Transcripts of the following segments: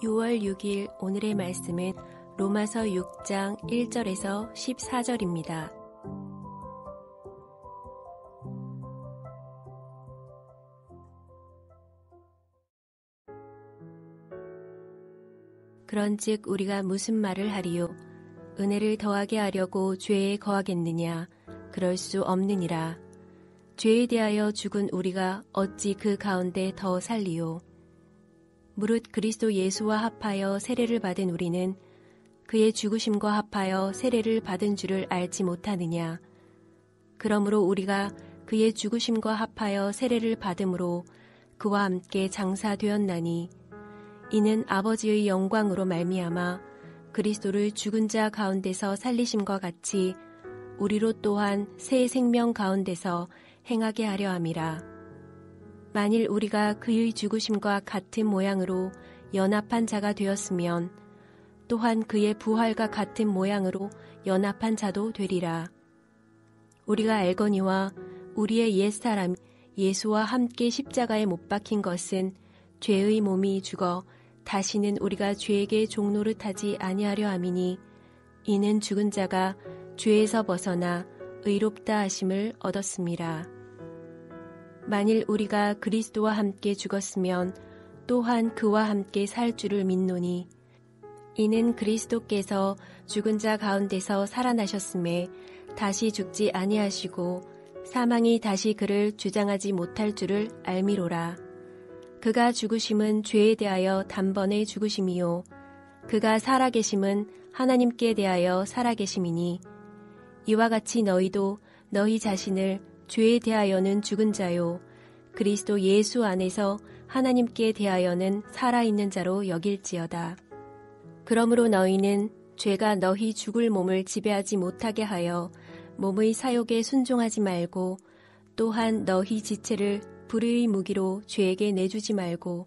6월 6일 오늘의 말씀은 로마서 6장 1절에서 14절입니다. 그런즉 우리가 무슨 말을 하리요? 은혜를 더하게 하려고 죄에 거하겠느냐? 그럴 수 없느니라. 죄에 대하여 죽은 우리가 어찌 그 가운데 더 살리요? 무릇 그리스도 예수와 합하여 세례를 받은 우리는 그의 죽으심과 합하여 세례를 받은 줄을 알지 못하느냐? 그러므로 우리가 그의 죽으심과 합하여 세례를 받음으로 그와 함께 장사되었나니 이는 아버지의 영광으로 말미암아 그리스도를 죽은 자 가운데서 살리심과 같이 우리로 또한 새 생명 가운데서 행하게 하려 함이라. 만일 우리가 그의 죽으심과 같은 모양으로 연합한 자가 되었으면 또한 그의 부활과 같은 모양으로 연합한 자도 되리라. 우리가 알거니와 우리의 옛사람이 예수와 함께 십자가에 못 박힌 것은 죄의 몸이 죽어 다시는 우리가 죄에게 종노릇하지 아니하려 함이니 이는 죽은 자가 죄에서 벗어나 의롭다 하심을 얻었음이라. 만일 우리가 그리스도와 함께 죽었으면 또한 그와 함께 살 줄을 믿노니 이는 그리스도께서 죽은 자 가운데서 살아나셨음에 다시 죽지 아니하시고 사망이 다시 그를 주장하지 못할 줄을 알미로라. 그가 죽으심은 죄에 대하여 단번에 죽으심이요 그가 살아계심은 하나님께 대하여 살아계심이니 이와 같이 너희도 너희 자신을 죄에 대하여는 죽은 자요 그리스도 예수 안에서 하나님께 대하여는 살아있는 자로 여길지어다. 그러므로 너희는 죄가 너희 죽을 몸을 지배하지 못하게 하여 몸의 사욕에 순종하지 말고 또한 너희 지체를 불의의 무기로 죄에게 내주지 말고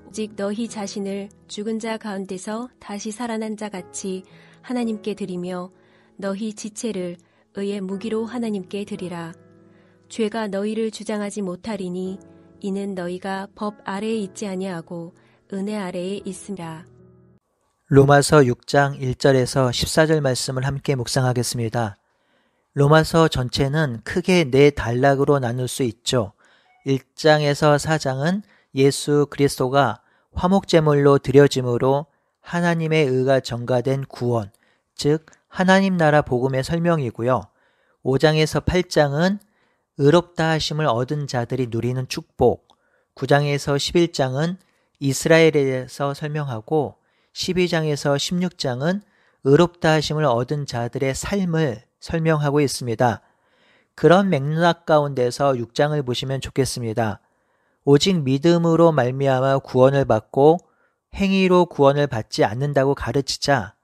오직 너희 자신을 죽은 자 가운데서 다시 살아난 자 같이 하나님께 드리며 너희 지체를 의의 무기로 하나님께 드리라. 죄가 너희를 주장하지 못하리니 이는 너희가 법 아래에 있지 아니하고 은혜 아래에 있으라. 로마서 6장 1절에서 14절 말씀을 함께 묵상하겠습니다. 로마서 전체는 크게 네 단락으로 나눌 수 있죠. 1장에서 4장은 예수 그리스도가 화목제물로 드려짐으로 하나님의 의가 전가된 구원, 즉 하나님 나라 복음의 설명이고요. 5장에서 8장은 의롭다 하심을 얻은 자들이 누리는 축복, 9장에서 11장은 이스라엘에 대해서 설명하고 12장에서 16장은 의롭다 하심을 얻은 자들의 삶을 설명하고 있습니다. 그런 맥락 가운데서 6장을 보시면 좋겠습니다. 오직 믿음으로 말미암아 구원을 받고 행위로 구원을 받지 않는다고 가르치자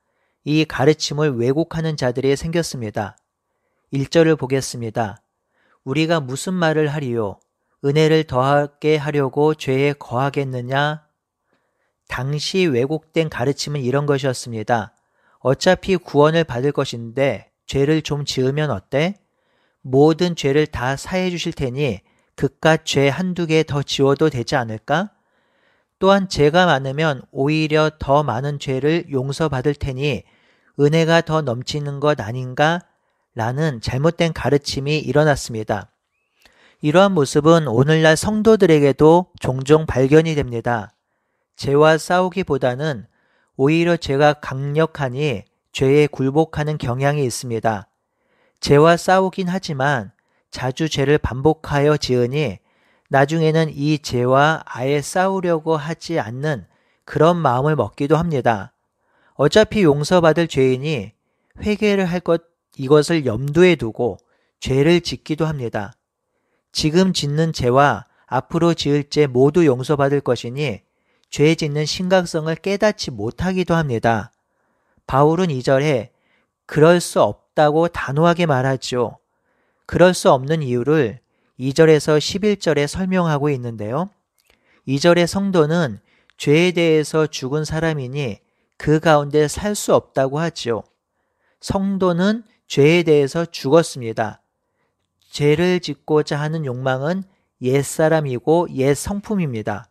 이 가르침을 왜곡하는 자들이 생겼습니다. 1절을 보겠습니다. 우리가 무슨 말을 하리요? 은혜를 더하게 하려고 죄에 거하겠느냐? 당시 왜곡된 가르침은 이런 것이었습니다. 어차피 구원을 받을 것인데 죄를 좀 지으면 어때? 모든 죄를 다 사해 주실 테니 그깟 죄 한두 개 더 지워도 되지 않을까? 또한 죄가 많으면 오히려 더 많은 죄를 용서받을 테니 은혜가 더 넘치는 것 아닌가? 라는 잘못된 가르침이 일어났습니다. 이러한 모습은 오늘날 성도들에게도 종종 발견이 됩니다. 죄와 싸우기보다는 오히려 죄가 강력하니 죄에 굴복하는 경향이 있습니다. 죄와 싸우긴 하지만 자주 죄를 반복하여 지으니 나중에는 이 죄와 아예 싸우려고 하지 않는 그런 마음을 먹기도 합니다. 어차피 용서받을 죄이니 회개를 할 이것을 염두에 두고 죄를 짓기도 합니다. 지금 짓는 죄와 앞으로 지을 죄 모두 용서받을 것이니 죄 짓는 심각성을 깨닫지 못하기도 합니다. 바울은 2절에 그럴 수 없다고 단호하게 말하죠. 그럴 수 없는 이유를 2절에서 11절에 설명하고 있는데요. 2절의 성도는 죄에 대해서 죽은 사람이니 그 가운데 살 수 없다고 하죠. 성도는 죄에 대해서 죽었습니다. 죄를 짓고자 하는 욕망은 옛사람이고 옛성품입니다.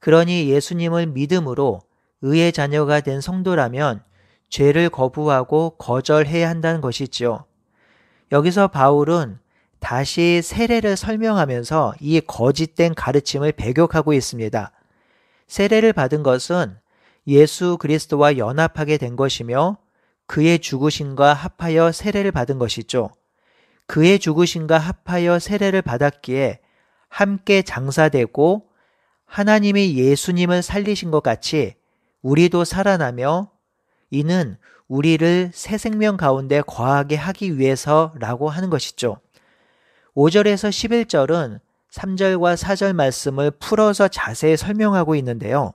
그러니 예수님을 믿음으로 의의 자녀가 된 성도라면 죄를 거부하고 거절해야 한다는 것이지요. 여기서 바울은 다시 세례를 설명하면서 이 거짓된 가르침을 배격하고 있습니다. 세례를 받은 것은 예수 그리스도와 연합하게 된 것이며 그의 죽으심과 합하여 세례를 받은 것이죠. 그의 죽으심과 합하여 세례를 받았기에 함께 장사되고 하나님이 예수님을 살리신 것 같이 우리도 살아나며 이는 우리를 새 생명 가운데 거하게 하기 위해서라고 하는 것이죠. 5절에서 11절은 3절과 4절 말씀을 풀어서 자세히 설명하고 있는데요.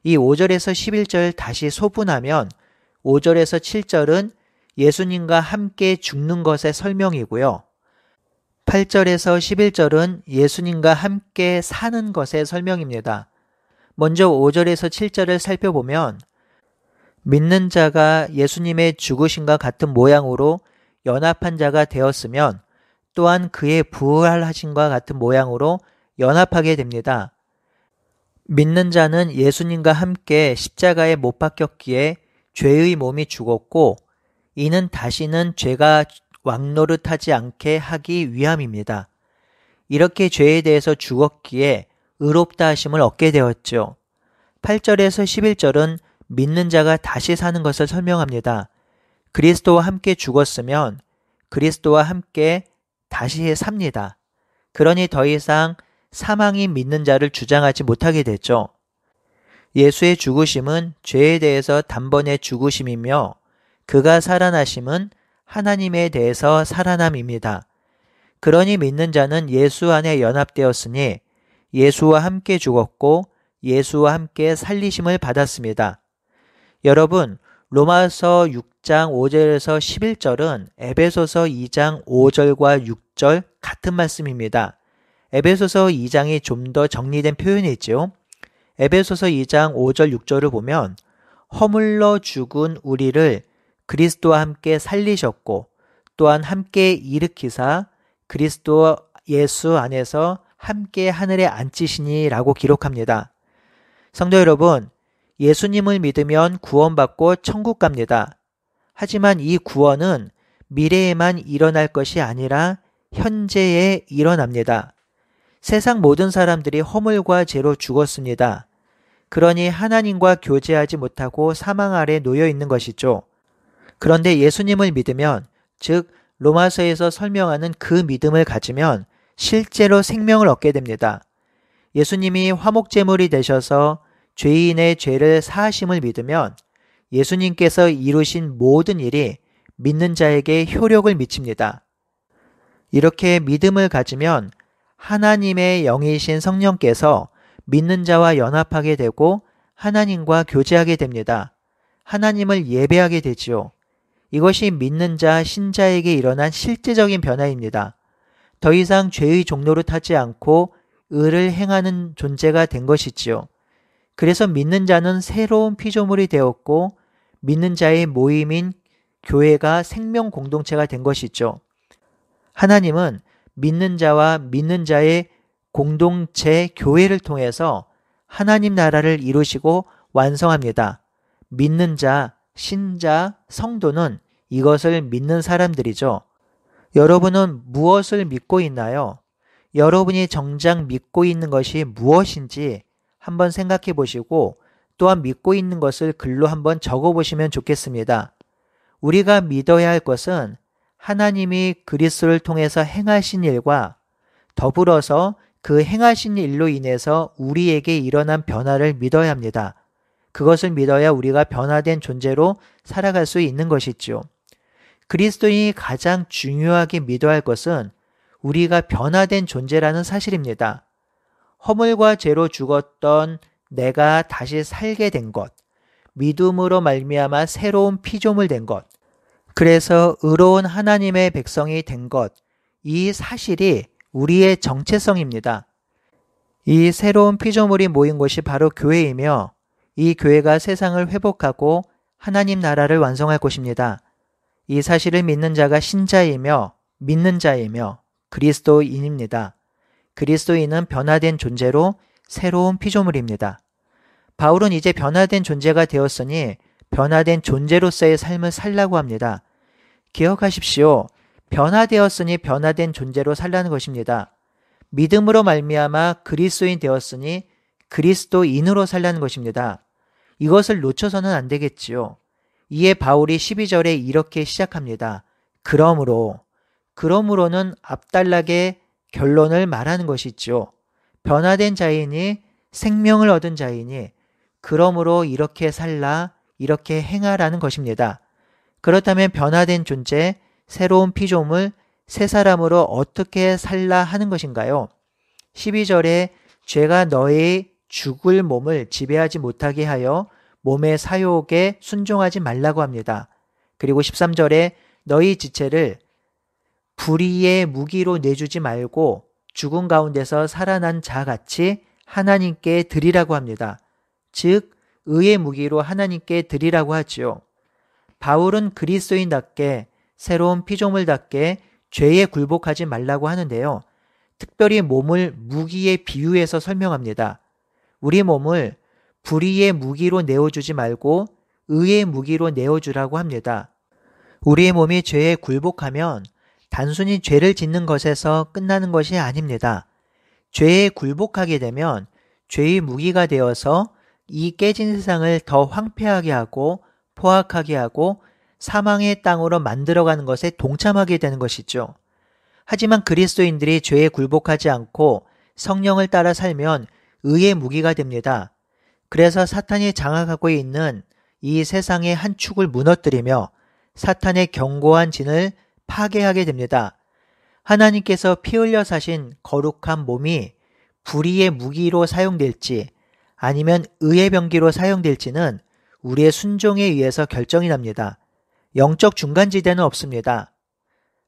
이 5절에서 11절 다시 소분하면 5절에서 7절은 예수님과 함께 죽는 것의 설명이고요. 8절에서 11절은 예수님과 함께 사는 것의 설명입니다. 먼저 5절에서 7절을 살펴보면 믿는 자가 예수님의 죽으심과 같은 모양으로 연합한 자가 되었으면 또한 그의 부활하심과 같은 모양으로 연합하게 됩니다. 믿는 자는 예수님과 함께 십자가에 못 박혔기에 죄의 몸이 죽었고 이는 다시는 죄가 왕노릇하지 않게 하기 위함입니다. 이렇게 죄에 대해서 죽었기에 의롭다 하심을 얻게 되었죠. 8절에서 11절은 믿는 자가 다시 사는 것을 설명합니다. 그리스도와 함께 죽었으면 그리스도와 함께 다시 삽니다. 그러니 더 이상 사망이 믿는 자를 주장하지 못하게 됐죠. 예수의 죽으심은 죄에 대해서 단번에 죽으심이며 그가 살아나심은 하나님에 대해서 살아남입니다. 그러니 믿는 자는 예수 안에 연합되었으니 예수와 함께 죽었고 예수와 함께 살리심을 받았습니다. 여러분, 로마서 6장 5절에서 11절은 에베소서 2장 5절과 6절 같은 말씀입니다. 에베소서 2장이 좀 더 정리된 표현이지요. 에베소서 2장 5절 6절을 보면 허물러 죽은 우리를 그리스도와 함께 살리셨고 또한 함께 일으키사 그리스도 예수 안에서 함께 하늘에 앉히시니라고 기록합니다. 성도 여러분, 예수님을 믿으면 구원받고 천국 갑니다. 하지만 이 구원은 미래에만 일어날 것이 아니라 현재에 일어납니다. 세상 모든 사람들이 허물과 죄로 죽었습니다. 그러니 하나님과 교제하지 못하고 사망 아래 놓여 있는 것이죠. 그런데 예수님을 믿으면, 즉 로마서에서 설명하는 그 믿음을 가지면 실제로 생명을 얻게 됩니다. 예수님이 화목제물이 되셔서 죄인의 죄를 사하심을 믿으면 예수님께서 이루신 모든 일이 믿는 자에게 효력을 미칩니다. 이렇게 믿음을 가지면 하나님의 영이신 성령께서 믿는 자와 연합하게 되고 하나님과 교제하게 됩니다. 하나님을 예배하게 되지요. 이것이 믿는 자, 신자에게 일어난 실제적인 변화입니다. 더 이상 죄의 종로를 타지 않고 의를 행하는 존재가 된 것이지요. 그래서 믿는 자는 새로운 피조물이 되었고 믿는 자의 모임인 교회가 생명 공동체가 된 것이죠. 하나님은 믿는 자와 믿는 자의 공동체 교회를 통해서 하나님 나라를 이루시고 완성합니다. 믿는 자, 신자, 성도는 이것을 믿는 사람들이죠. 여러분은 무엇을 믿고 있나요? 여러분이 정작 믿고 있는 것이 무엇인지 한번 생각해 보시고 또한 믿고 있는 것을 글로 한번 적어 보시면 좋겠습니다. 우리가 믿어야 할 것은 하나님이 그리스도를 통해서 행하신 일과 더불어서 그 행하신 일로 인해서 우리에게 일어난 변화를 믿어야 합니다. 그것을 믿어야 우리가 변화된 존재로 살아갈 수 있는 것이죠. 그리스도인이 가장 중요하게 믿어야 할 것은 우리가 변화된 존재라는 사실입니다. 허물과 죄로 죽었던 내가 다시 살게 된 것, 믿음으로 말미암아 새로운 피조물 된 것, 그래서 의로운 하나님의 백성이 된 것, 이 사실이 우리의 정체성입니다. 이 새로운 피조물이 모인 곳이 바로 교회이며 이 교회가 세상을 회복하고 하나님 나라를 완성할 곳입니다. 이 사실을 믿는 자가 신자이며 믿는 자이며 그리스도인입니다. 그리스도인은 변화된 존재로 새로운 피조물입니다. 바울은 이제 변화된 존재가 되었으니 변화된 존재로서의 삶을 살라고 합니다. 기억하십시오. 변화되었으니 변화된 존재로 살라는 것입니다. 믿음으로 말미암아 그리스도인 되었으니 그리스도인으로 살라는 것입니다. 이것을 놓쳐서는 안 되겠지요. 이에 바울이 12절에 이렇게 시작합니다. 그러므로는 앞단락의 결론을 말하는 것이죠. 변화된 자이니 생명을 얻은 자이니 그러므로 이렇게 살라, 이렇게 행하라는 것입니다. 그렇다면 변화된 존재, 새로운 피조물, 새 사람으로 어떻게 살라 하는 것인가요? 12절에 죄가 너의 죽을 몸을 지배하지 못하게 하여 몸의 사욕에 순종하지 말라고 합니다. 그리고 13절에 너희 지체를 불의의 무기로 내주지 말고 죽은 가운데서 살아난 자같이 하나님께 드리라고 합니다. 즉 의의 무기로 하나님께 드리라고 하지요. 바울은 그리스도인답게 새로운 피조물답게 죄에 굴복하지 말라고 하는데요. 특별히 몸을 무기에 비유해서 설명합니다. 우리 몸을 불의의 무기로 내어주지 말고 의의 무기로 내어주라고 합니다. 우리의 몸이 죄에 굴복하면 단순히 죄를 짓는 것에서 끝나는 것이 아닙니다. 죄에 굴복하게 되면 죄의 무기가 되어서 이 깨진 세상을 더 황폐하게 하고 포악하게 하고 사망의 땅으로 만들어가는 것에 동참하게 되는 것이죠. 하지만 그리스도인들이 죄에 굴복하지 않고 성령을 따라 살면 의의 무기가 됩니다. 그래서 사탄이 장악하고 있는 이 세상의 한 축을 무너뜨리며 사탄의 견고한 진을 파괴하게 됩니다. 하나님께서 피 흘려 사신 거룩한 몸이 불의의 무기로 사용될지 아니면 의의 병기로 사용될지는 우리의 순종에 의해서 결정이 납니다. 영적 중간지대는 없습니다.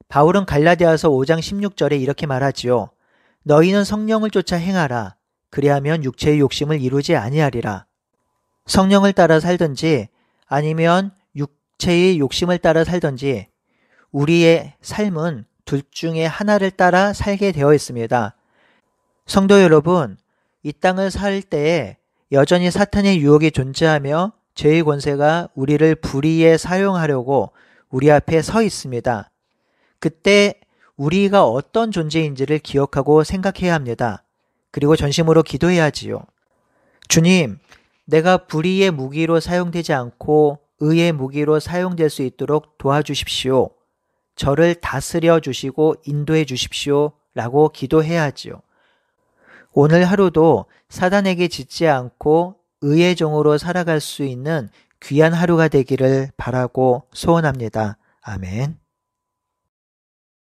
바울은 갈라디아서 5장 16절에 이렇게 말하지요. 너희는 성령을 쫓아 행하라. 그리하면 육체의 욕심을 이루지 아니하리라. 성령을 따라 살든지 아니면 육체의 욕심을 따라 살든지 우리의 삶은 둘 중에 하나를 따라 살게 되어 있습니다. 성도 여러분, 이 땅을 살 때에 여전히 사탄의 유혹이 존재하며 죄의 권세가 우리를 불의에 사용하려고 우리 앞에 서 있습니다. 그때 우리가 어떤 존재인지를 기억하고 생각해야 합니다. 그리고 전심으로 기도해야 하지요. 주님, 내가 불의의 무기로 사용되지 않고 의의 무기로 사용될 수 있도록 도와주십시오. 저를 다스려 주시고 인도해 주십시오. 라고 기도해야 하지요. 오늘 하루도 사단에게 짓지 않고 의의 종으로 살아갈 수 있는 귀한 하루가 되기를 바라고 소원합니다. 아멘.